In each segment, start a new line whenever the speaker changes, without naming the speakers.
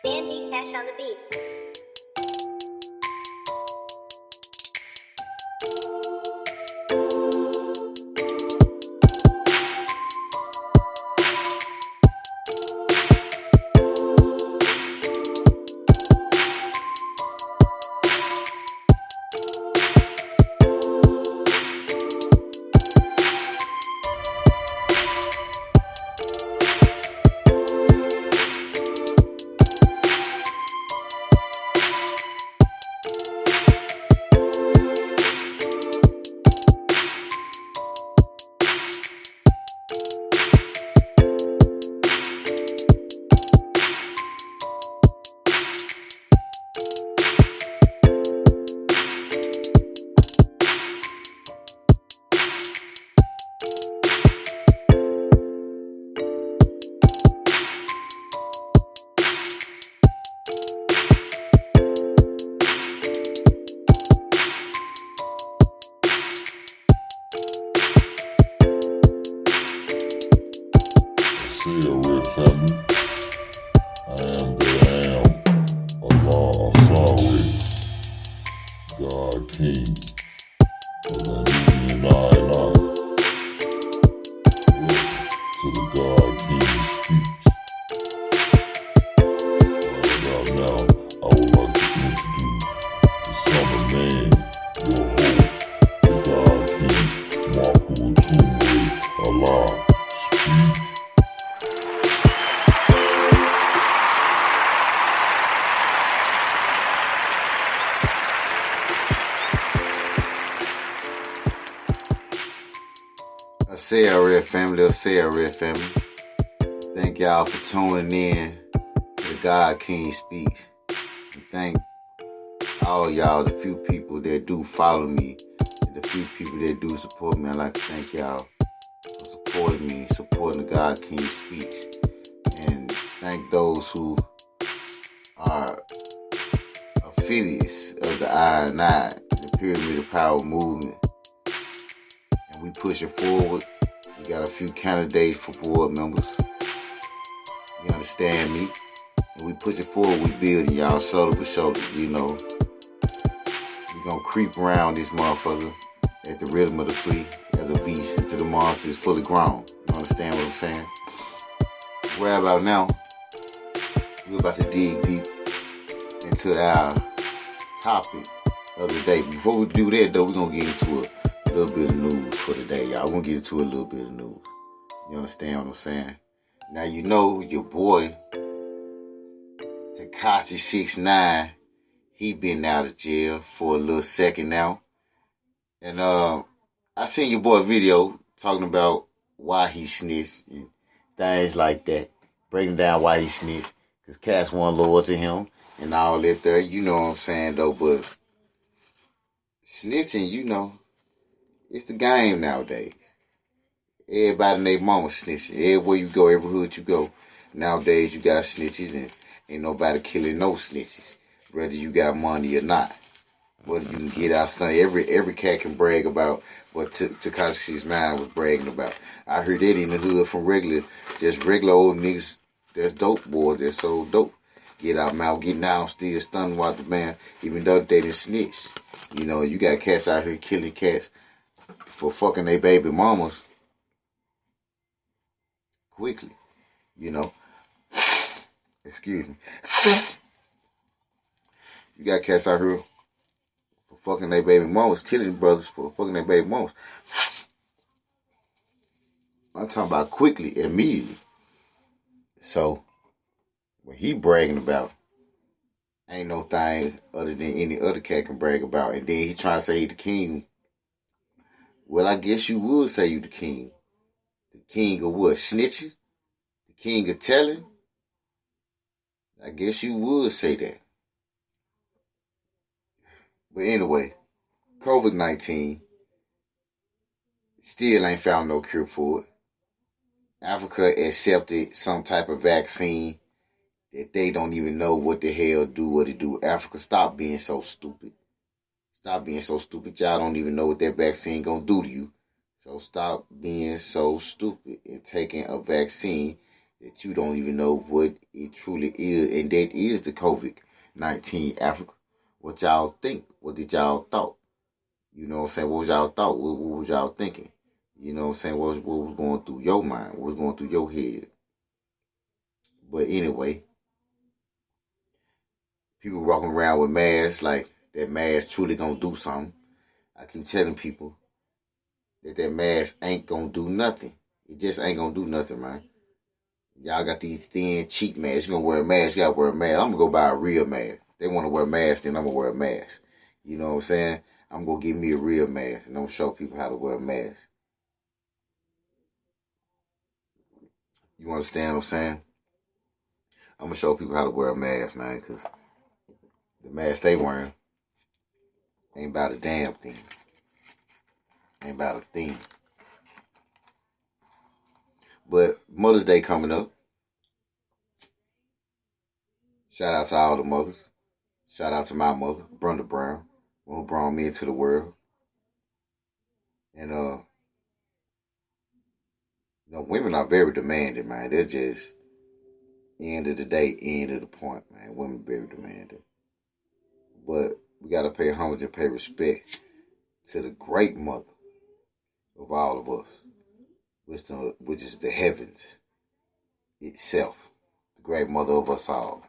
Dan D Cash on the beat.
See a red family. I am that I am. Allah, Asawi, God King. And I. Welcome to the God King speech. Right about now, I would like to introduce the Son of Man, your host, the God King, Marco Atumwe, Allah, speak.
Say a red family. Thank y'all for tuning in to the God King Speaks. And thank all y'all, the few people that do follow me, and the few people that do support me. I'd like to thank y'all for supporting me, supporting the God King Speaks. And thank those who are affiliates of the I&I, the Pyramid of Power movement. And we push it forward. We got a few candidates for board members. You understand me? And we push it forward, we building y'all shoulder to shoulder, you know. We gonna creep around this motherfucker at the rhythm of the flea as a beast until the monster is fully grown. You understand what I'm saying? Right about now, we're about to dig deep into our topic of the day. Before we do that though, we're gonna get into a little bit of news for today, y'all. We're gonna get into a little bit of news. You understand what I'm saying? Now you know your boy Tekashi 6ix9ine, he been out of jail for a little second now. And I seen your boy video talking about why he snitched and things like that. Breaking down why he snitched. Cause cats weren't loyal to him and all that there. You know what I'm saying though, but snitching, you know, it's the game nowadays. Everybody and their mama snitching. Everywhere you go, every hood you go. Nowadays you got snitches and ain't nobody killing no snitches. Whether you got money or not. Whether you can get out stunt. Every cat can brag about what Tekashi 6ix9ine was bragging about. I heard that in the hood from just regular old niggas that's dope boys that's so dope. Get out mouth, getting down, still stunning while the man, even though they didn't snitch. You know, you got cats out here killing cats for fucking their baby mamas quickly, you know. Excuse me. You got cats out here for fucking their baby mamas, killing brothers for fucking their baby mamas. I'm talking about quickly, immediately. So, what he bragging about ain't no thing other than any other cat can brag about. And then he trying to say he the king. Well, I guess you would say you the king. The king of what? Snitching? The king of telling? I guess you would say that. But anyway, COVID-19 still ain't found no cure for it. Africa accepted some type of vaccine that they don't even know what the hell do, what it do. Africa, stop being so stupid. Stop being so stupid. Y'all don't even know what that vaccine gonna do to you. So stop being so stupid and taking a vaccine that you don't even know what it truly is, and that is the COVID-19 Africa. What y'all think? What did y'all thought? You know what I'm saying? What was y'all thought? What was y'all thinking? You know what I'm saying? What was going through your mind? What was going through your head? But anyway, people walking around with masks like that mask truly gonna do something. I keep telling people that mask ain't gonna do nothing. It just ain't gonna do nothing, man. Y'all got these thin, cheap masks. You gonna wear a mask, you gotta wear a mask. I'm gonna go buy a real mask. They wanna wear a mask, then I'm gonna wear a mask. You know what I'm saying? I'm gonna give me a real mask, and I'm gonna show people how to wear a mask. You understand what I'm saying? I'm gonna show people how to wear a mask, man, because the mask they wearing ain't about a damn thing. Ain't about a thing. But Mother's Day coming up. Shout out to all the mothers. Shout out to my mother, Brenda Brown, who brought me into the world. And women are very demanding, man. They're just end of the day, end of the point, man. Women very demanding. But we gotta pay homage and pay respect to the great mother of all of us, which is the heavens itself, the great mother of us all,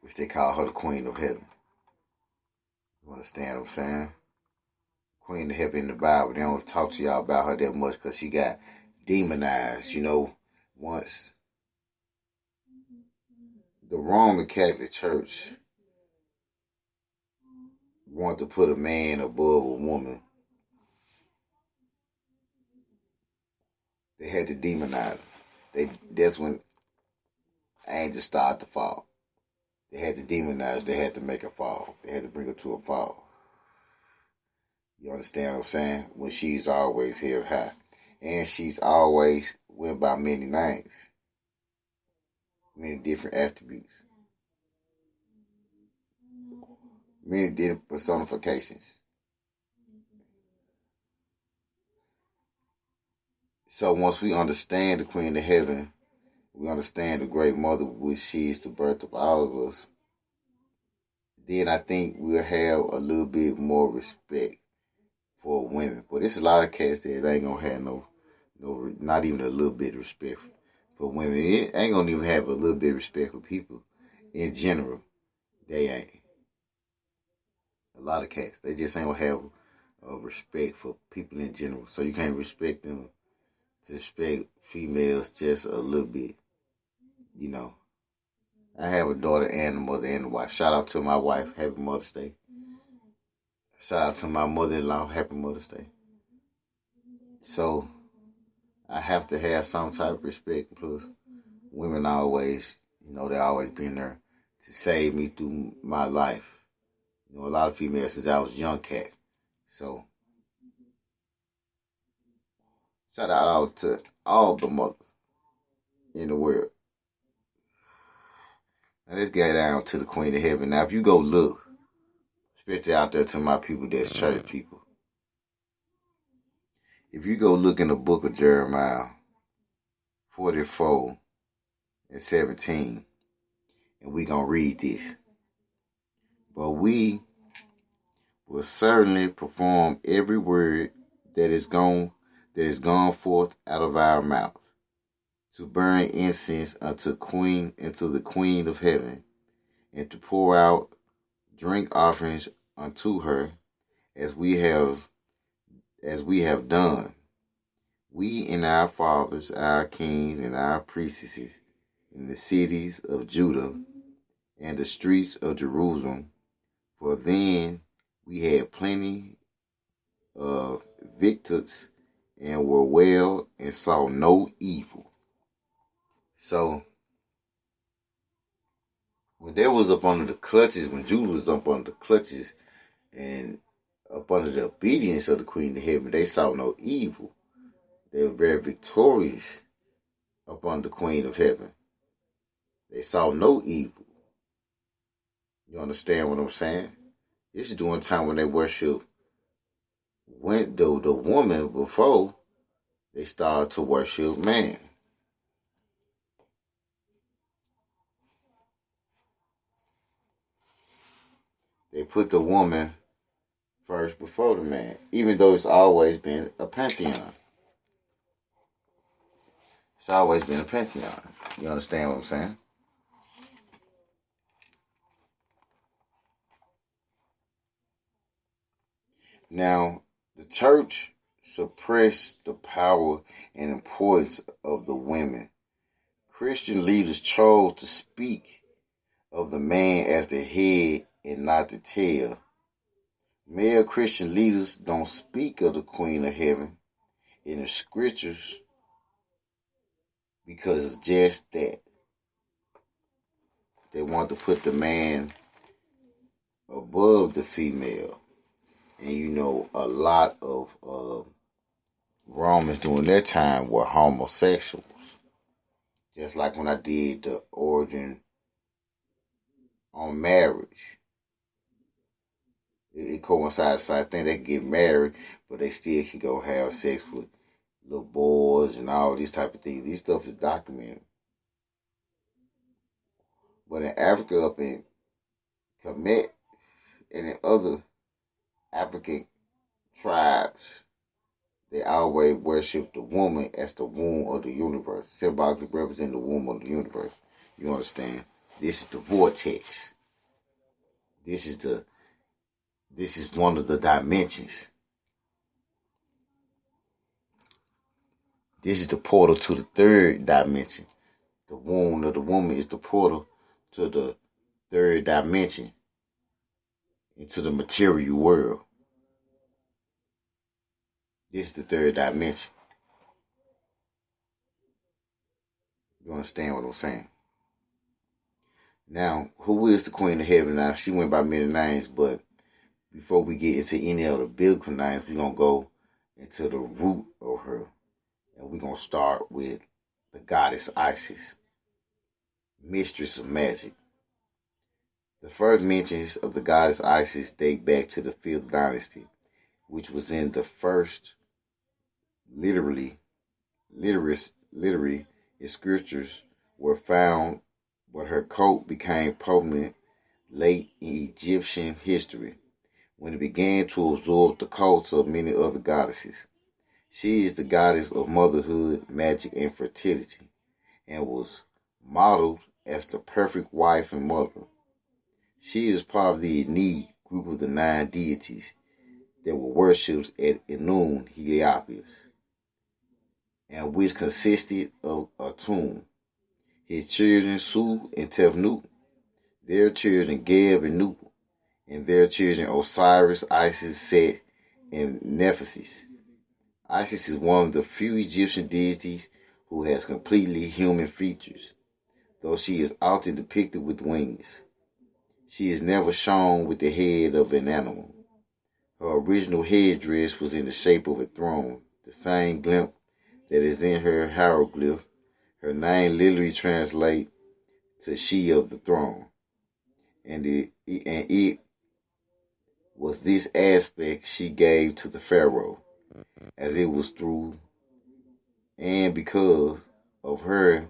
which they call her the Queen of Heaven. You understand what I'm saying? Queen of Heaven in the Bible, they don't talk to y'all about her that much because she got demonized. Once the Roman Catholic Church wanted to put a man above a woman, they had to demonize her. That's when angels started to fall. They had to demonize her. They had to make her fall. They had to bring her to a fall. You understand what I'm saying? When she's always held high. And she's always went by many names. Many different attributes. Many different personifications. So once we understand the Queen of Heaven, we understand the great mother, which she is the birth of all of us, then I think we'll have a little bit more respect for women. But there's a lot of cats that ain't gonna have no, not even a little bit of respect for women. It ain't gonna even have a little bit of respect for people in general. They ain't. A lot of cats, they just ain't gonna have respect for people in general. So you can't respect them to respect females just a little bit. I have a daughter and a mother and a wife. Shout out to my wife, happy Mother's Day. Shout out to my mother-in-law, happy Mother's Day. So I have to have some type of respect. Plus, women always, they always been there to save me through my life. A lot of females since I was a young cat. So shout out to all the mothers in the world. Now let's get down to the Queen of Heaven. Now if you go look, especially out there to my people that's church people, if you go look in the book of Jeremiah 44:17, and we gonna read this. But we will certainly perform every word that is gone forth out of our mouth, to burn incense unto the Queen of Heaven, and to pour out drink offerings unto her, as we have done, we and our fathers, our kings and our priestesses, in the cities of Judah and the streets of Jerusalem. For then we had plenty of victuals and were well and saw no evil. So when they was up under the clutches, when Judah was up under the clutches and up under the obedience of the Queen of Heaven, they saw no evil. They were very victorious up under the Queen of Heaven. They saw no evil. You understand what I'm saying? This is during time when they worship the woman before they started to worship man. They put the woman first before the man, even though it's always been a pantheon. It's always been a pantheon. You understand what I'm saying? Now, the church suppressed the power and importance of the women. Christian leaders chose to speak of the man as the head and not the tail. Male Christian leaders don't speak of the Queen of Heaven in the scriptures because it's just that. They want to put the man above the female. And you know, a lot of Romans during that time were homosexuals. Just like when I did the origin on marriage. It coincides the same thing. They can get married, but they still can go have sex with little boys and all these type of things. These stuff is documented. But in Africa, up in Kemet and in other African tribes, they always worship the woman as the womb of the universe, symbolically representing the womb of the universe. You understand? This is the vortex. This is one of the dimensions. This is the portal to the third dimension. The womb of the woman is the portal to the third dimension, into the material world. This is the third dimension. You understand what I'm saying? Now, who is the Queen of Heaven? Now, she went by many names, but before we get into any other biblical names, we're going to go into the root of her. And we're going to start with the goddess Isis, mistress of magic. The first mentions of the goddess Isis date back to the 5th dynasty, which was in the first literary scriptures were found, but her cult became prominent late in Egyptian history when it began to absorb the cults of many other goddesses. She is the goddess of motherhood, magic, and fertility, and was modeled as the perfect wife and mother. She is part of the Ennead group of the 9 deities that were worshipped at Enun Heliopolis, and which consisted of Atum, his children Su and Tefnut, their children Geb and Nup, and their children Osiris, Isis, Set, and Nephthys. Isis is one of the few Egyptian deities who has completely human features, though she is often depicted with wings. She is never shown with the head of an animal. Her original headdress was in the shape of a throne, the same glimpse that is in her hieroglyph. Her name literally translates to she of the throne. And it was this aspect she gave to the Pharaoh, as it was through and because of her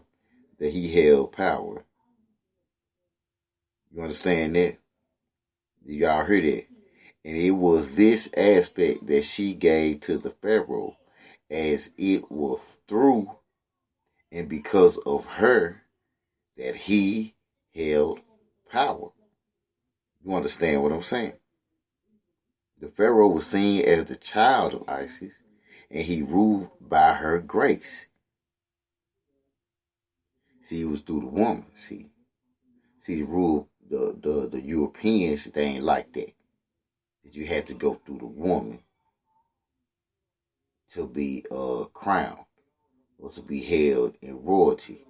that he held power. You understand that? Y'all heard that? And it was this aspect that she gave to the Pharaoh, as it was through and because of her that he held power. You understand what I'm saying? The Pharaoh was seen as the child of Isis, and he ruled by her grace. See, it was through the woman. See, the rule, the Europeans, they ain't like that. That you had to go through the woman to be crowned or to be held in royalty.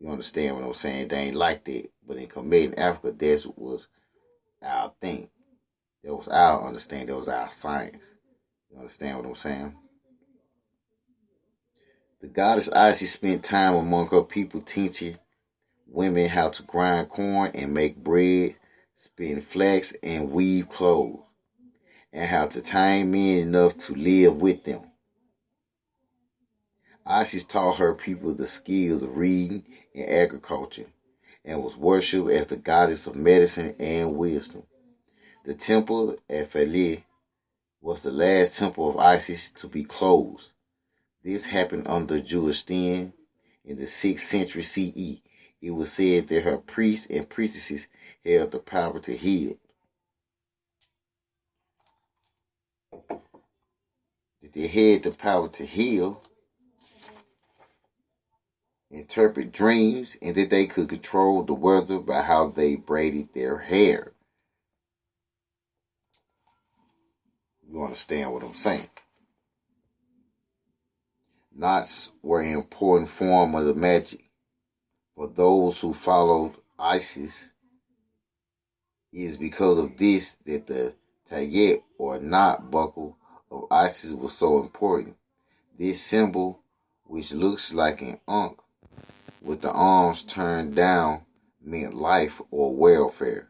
You understand what I'm saying? They ain't like that. But in Kemet in Africa, that was our thing. That was our understanding. That was our science. You understand what I'm saying? The goddess Isis spent time among her people teaching women how to grind corn and make bread, spin flax and weave clothes, and how to tame men enough to live with them. Isis taught her people the skills of reading and agriculture, and was worshipped as the goddess of medicine and wisdom. The temple at Philae was the last temple of Isis to be closed. This happened under Justinian in the 6th century CE. It was said that her priests and priestesses held the power to heal. That they had the power to heal, interpret dreams, and that they could control the weather by how they braided their hair. You understand what I'm saying? Knots were an important form of the magic. For those who followed Isis, it is because of this that the tayyet or knot buckle of Isis was so important. This symbol, which looks like an ankh with the arms turned down, meant life or welfare.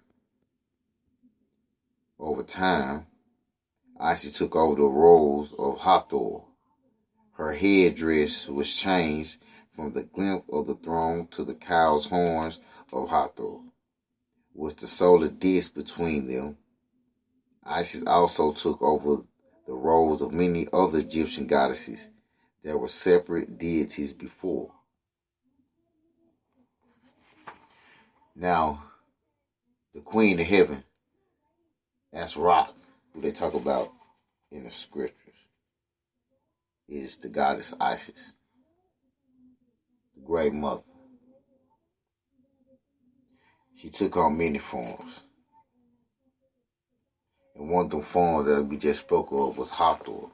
Over time, Isis took over the roles of Hathor. Her headdress was changed from the glint of the throne to the cow's horns of Hathor, with the solar disk between them. Isis also took over the roles of many other Egyptian goddesses that were separate deities before. Now, the Queen of Heaven, that's Ra, who they talk about in the scriptures, is the goddess Isis, the Great Mother. She took on many forms. And one of the forms that we just spoke of was Hathor.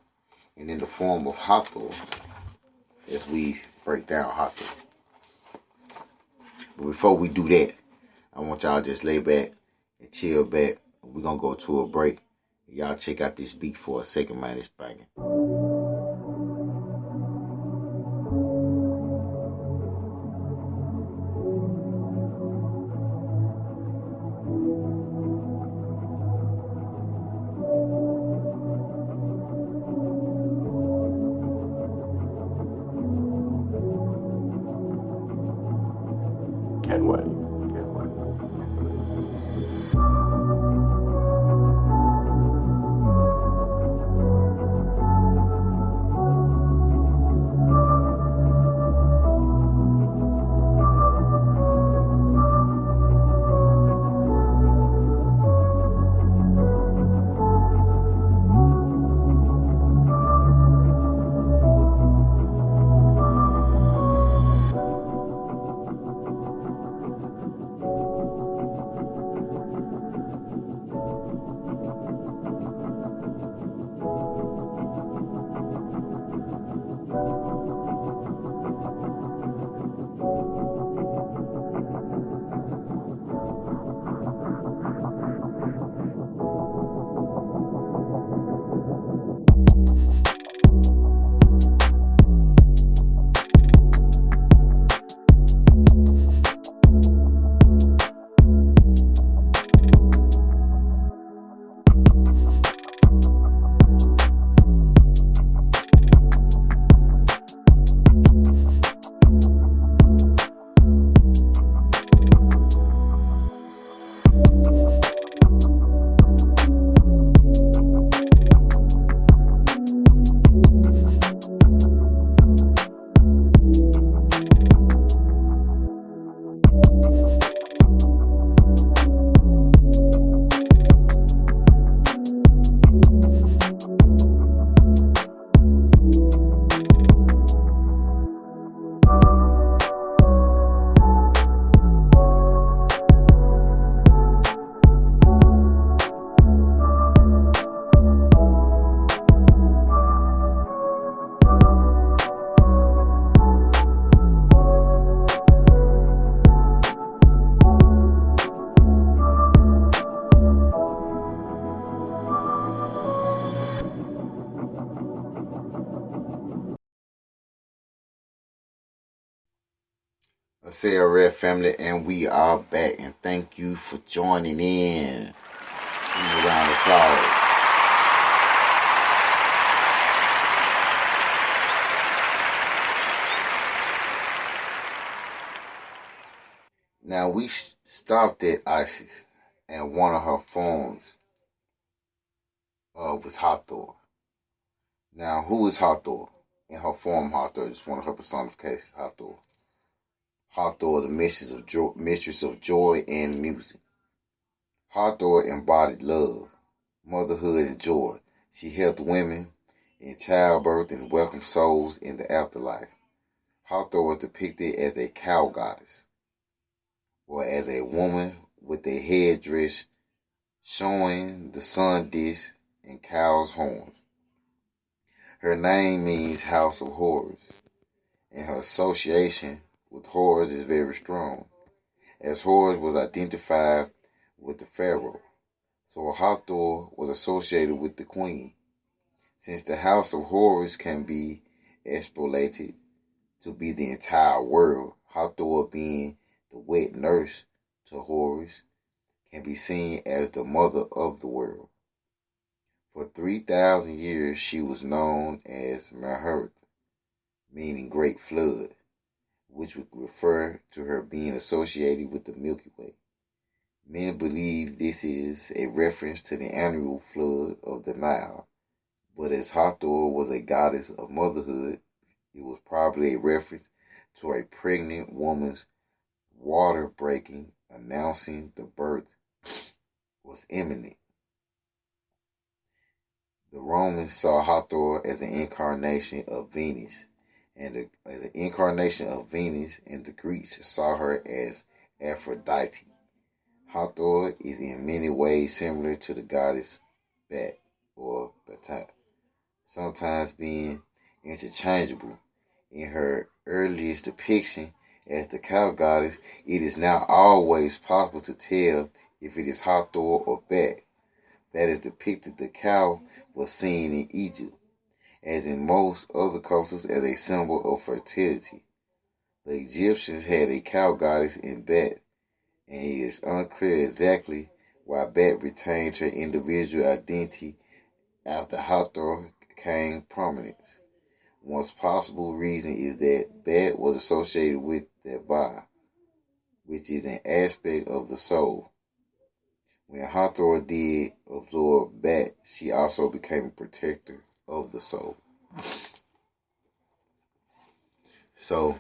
And in the form of Hathor, as we break down Hathor. But before we do that, I want y'all just lay back and chill back. We're going to go to a break. Y'all check out this beat for a second, man. It's banging.
Can't wait.
CRF family, and we are back, and thank you for joining in. Give me a round of applause. Now we stopped at Isis and one of her forms was Hathor. Now, who is Hathor? In her form, Hathor is one of her personifications, Hathor. Hathor, the mistress of joy and music. Hathor embodied love, motherhood, and joy. She helped women in childbirth and welcomed souls in the afterlife. Hathor was depicted as a cow goddess, or as a woman with a headdress showing the sun disk and cow's horns. Her name means house of horrors, and her association with horrors is very strong, as Horus was identified with the pharaoh. So Hathor was associated with the queen. Since the house of Horus can be extrapolated to be the entire world, Hathor being the wet nurse to Horus can be seen as the mother of the world. For 3,000 years she was known as Mahert, meaning great flood, which would refer to her being associated with the Milky Way. Many believe this is a reference to the annual flood of the Nile, but as Hathor was a goddess of motherhood, it was probably a reference to a pregnant woman's water breaking, announcing the birth was imminent. The Romans saw Hathor as an incarnation of Venus, and the Greeks saw her as Aphrodite. Hathor is in many ways similar to the goddess Bat or Bata, sometimes being interchangeable. In her earliest depiction as the cow goddess, it is now always possible to tell if it is Hathor or Bat. That is depicted, the cow was seen in Egypt, as in most other cultures, as a symbol of fertility. The Egyptians had a cow goddess in Bat, and it is unclear exactly why Bat retained her individual identity after Hathor gained prominence. One possible reason is that Bat was associated with the Ba, which is an aspect of the soul. When Hathor did absorb Bat, she also became a protector of the soul. So,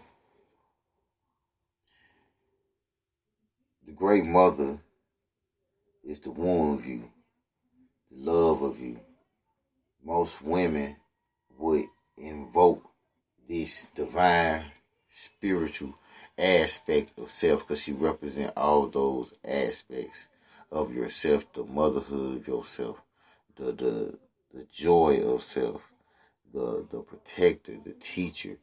the Great Mother is the womb of you, the love of you. Most women would invoke this divine spiritual aspect of self because she represents all those aspects of yourself, the motherhood of yourself, the joy of self, the protector, the teacher,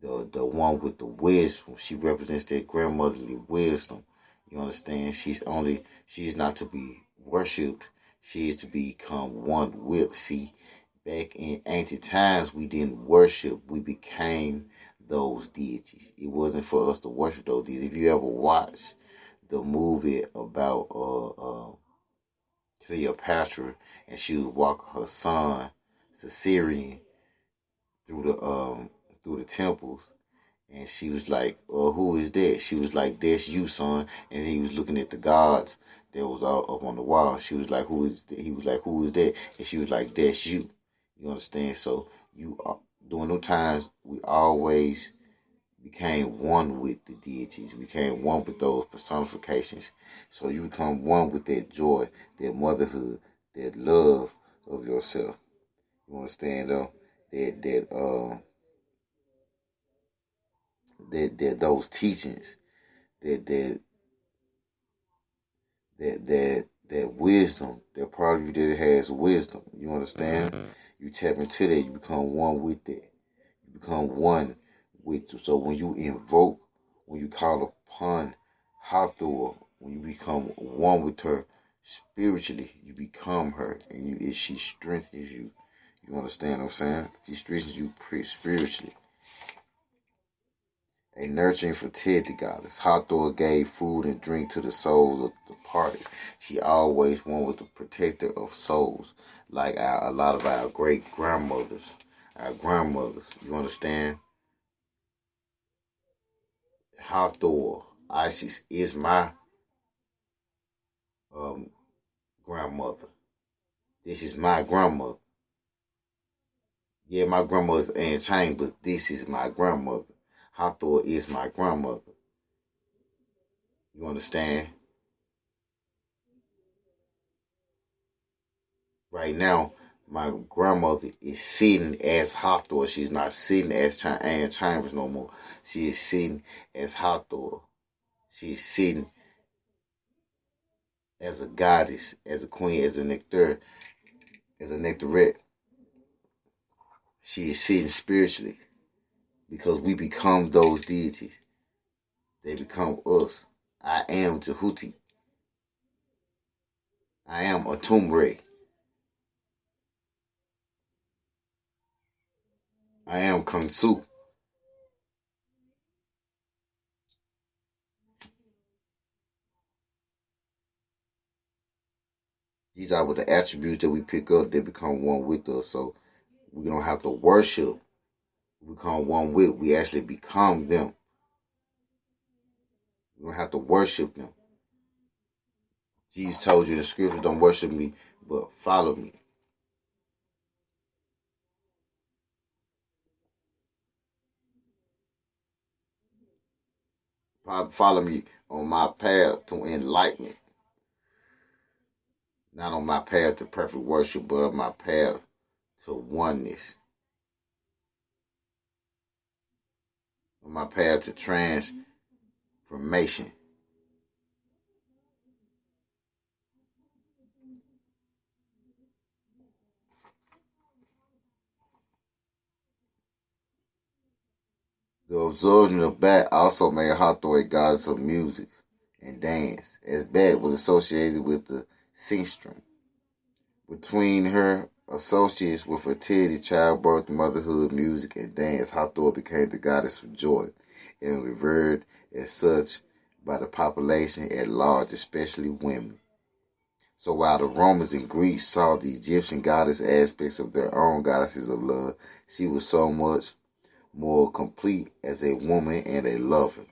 the one with the wisdom. She represents that grandmotherly wisdom. You understand? She's not to be worshipped. She is to become one with. See, back in ancient times, we didn't worship. We became those deities. It wasn't for us to worship those deities. If you ever watch the movie about Cleopatra, and she would walk her son Caesarion through the temples, and she was like, who is that? She was like, that's you, son. And he was looking at the gods that was all up on the wall. She was like, who is that? He was like, who is that? And she was like, that's you. You understand? So you during those times, we always became one with the deities. We became one with those personifications. So you become one with that joy, that motherhood, that love of yourself. You understand though? That those teachings, that wisdom, that part of you that has wisdom. You understand? You tap into that, you become one with that. You become one with. So when you invoke, when you call upon Hathor, when you become one with her spiritually, you become her, and she strengthens you. You understand what I'm saying? She strengthens you spiritually. A nurturing fertility goddess, Hathor gave food and drink to the souls of the party. She always one was the protector of souls, like a lot of our great grandmothers, our grandmothers. You understand? Hathor, Isis, is my grandmother. This is my grandmother. Yeah, my grandmother's Ann Chang, but this is my grandmother. Hathor is my grandmother. You understand? Right now, my grandmother is sitting as Hathor. She's not sitting as Ann Chambers no more. She is sitting as Hathor. She is sitting as a goddess, as a queen, as a nectar, as a nectarette. She is sitting spiritually because we become those deities. They become us. I am Jehuti. I am Atumre. I am Kung Su. These are the attributes that we pick up that become one with us. So we don't have to worship. We become one with. We actually become them. We don't have to worship them. Jesus told you in the scripture, don't worship me, but follow me. Follow me on my path to enlightenment. Not on my path to perfect worship, but on my path to oneness. On my path to transformation. The absorption of Bat also made Hathor a goddess of music and dance, as Bat was associated with the singstrom. Between her associates with fertility, childbirth, motherhood, music, and dance, Hathor became the goddess of joy and revered as such by the population at large, especially women. So while the Romans and Greeks saw the Egyptian goddess aspects of their own goddesses of love, she was so much more complete as a woman and a lover.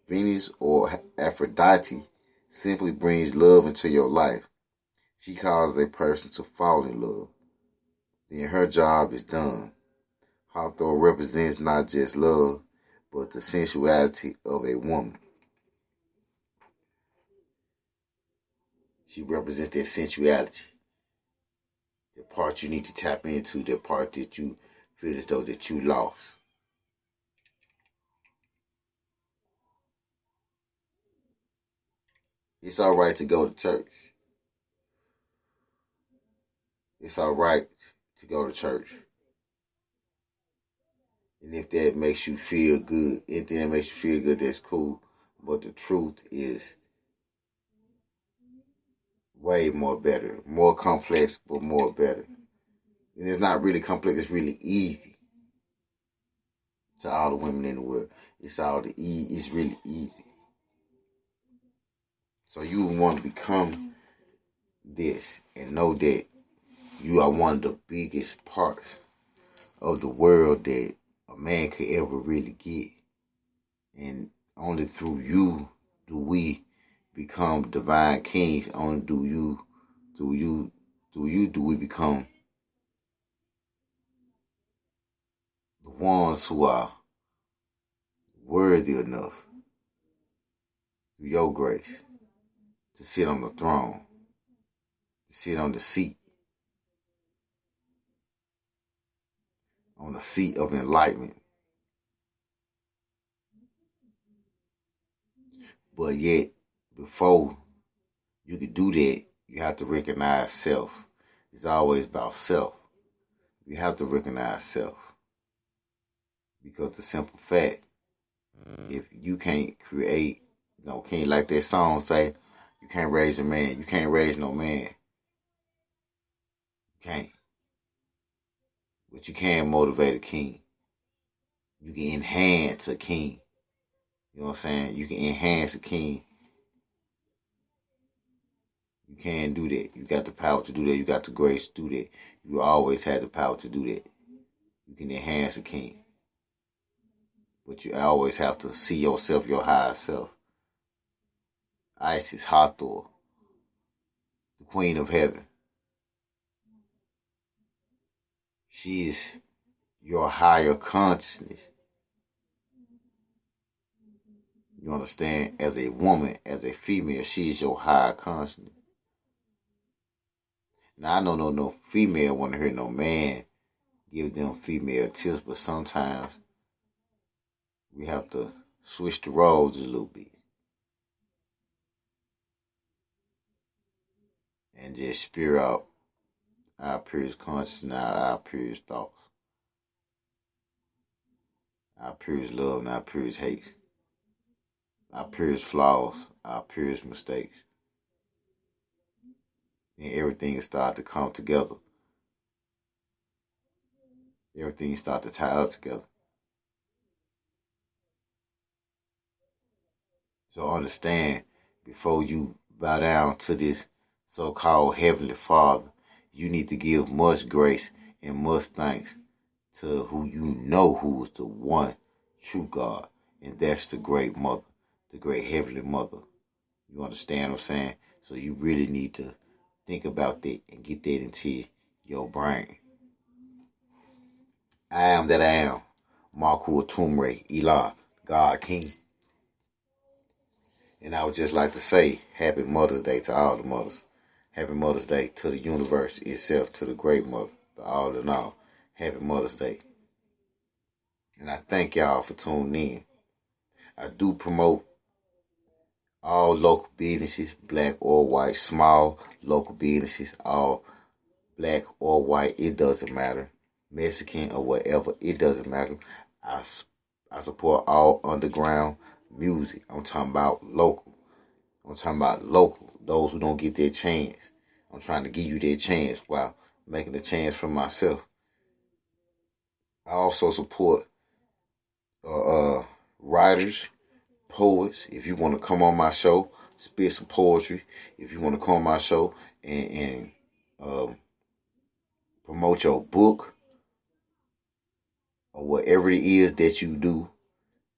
Venus or Aphrodite simply brings love into your life. She causes a person to fall in love. Then her job is done. Hathor represents not just love, but the sensuality of a woman. She represents that sensuality. The part you need to tap into, the part that you feel as though that you lost. It's all right to go to church. It's all right to go to church. And if that makes you feel good, anything that makes you feel good, that's cool. But the truth is way more better. More complex, but more better. And it's not really complex, it's really easy. To all the women in the world. It's really easy. So you want to become this and know that you are one of the biggest parts of the world that a man could ever really get. And only through you do we become divine kings. Only do we become the ones who are worthy enough through your grace to sit on the throne, to sit on the seat of enlightenment. But yet, before you can do that, you have to recognize self. It's always about self. You have to recognize self. Because the simple fact, if you can't create, can't like that song say, you can't raise a man. You can't raise no man. You can't. But you can motivate a king. You can enhance a king. You know what I'm saying? You can enhance a king. You can do that. You got the power to do that. You got the grace to do that. You always had the power to do that. You can enhance a king. But you always have to see yourself, your higher self. Isis, Hathor, the queen of heaven. She is your higher consciousness. You understand? As a woman, as a female, she is your higher consciousness. Now, I know no female want to hear no man give them female tips, but sometimes we have to switch the roles a little bit and just spear out our purest consciousness, our purest thoughts, our purest love, and our purest hate, our purest flaws, our purest mistakes. And everything will start to come together. Everything start to tie up together. So understand, before you bow down to this so-called Heavenly Father, you need to give much grace and much thanks to who you know who is the one true God, and that's the great mother, the great Heavenly Mother. You understand what I'm saying? So you really need to think about that and get that into your brain. I am that I am. Marku Atumre, Elah, God King. And I would just like to say Happy Mother's Day to all the mothers. Happy Mother's Day to the universe itself, to the great mother, to all in all. Happy Mother's Day. And I thank y'all for tuning in. I do promote all local businesses, black or white, small local businesses, all black or white, it doesn't matter. Mexican or whatever, it doesn't matter. I support all underground music. I'm talking about local. Those who don't get their chance. I'm trying to give you their chance while making a chance for myself. I also support writers, poets. If you want to come on my show, spit some poetry. If you want to come on my show and promote your book or whatever it is that you do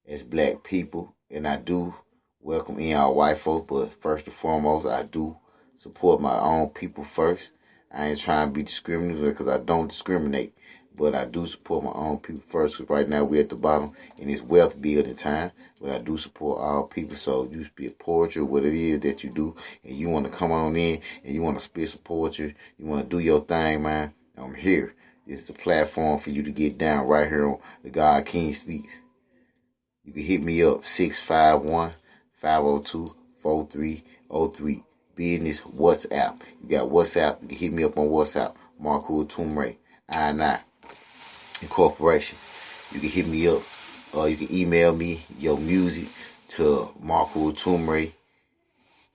as black people, and I do welcome in our white folks, but first and foremost, I do support my own people first. I ain't trying to be discriminatory because I don't discriminate, but I do support my own people first. Because right now we're at the bottom and it's wealth building time, but I do support all people. So you spit poetry, whatever it is that you do, and you want to come on in and you want to spit some poetry, you want to do your thing, man, I'm here. This is a platform for you to get down right here on the God King Speaks. You can hit me up, 651-502-4303. Business WhatsApp. You got WhatsApp. You can hit me up on WhatsApp. Marku Atumre, I&I Incorporation. You can hit me up. You can email me your music to Marku Atumre,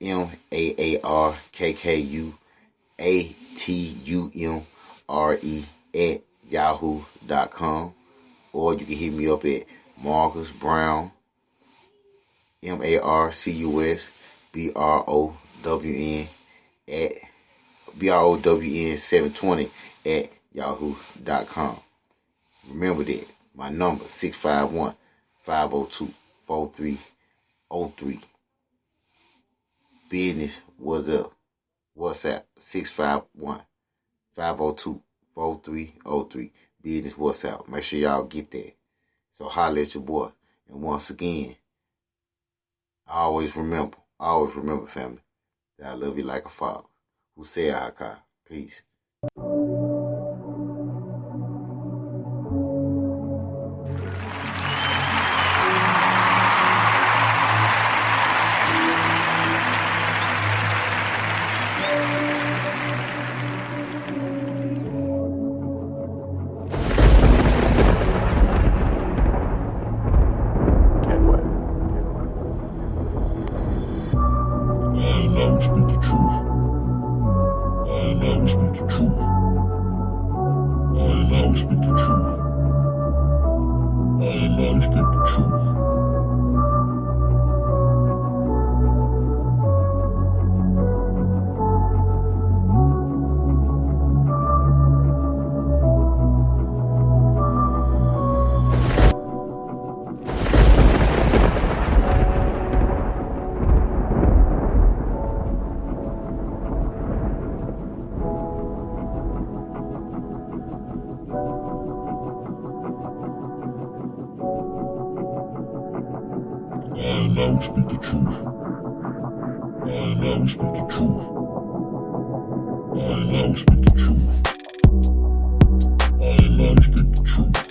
MAARKKUATUMRE @yahoo.com. Or you can hit me up at Marcus Brown, MARCUSBROWN 720 @yahoo.com. Remember that. My number 651-502-4303. Business was up. WhatsApp 651-502-4303. Business WhatsApp. Make sure y'all get that. So holla at your boy. And once again, always remember, family, that I love you like a father. Who say Haka. Peace.
And now we speak the truth. now we speak the truth. Now we speak the truth. Now we speak the truth. Now we speak the truth.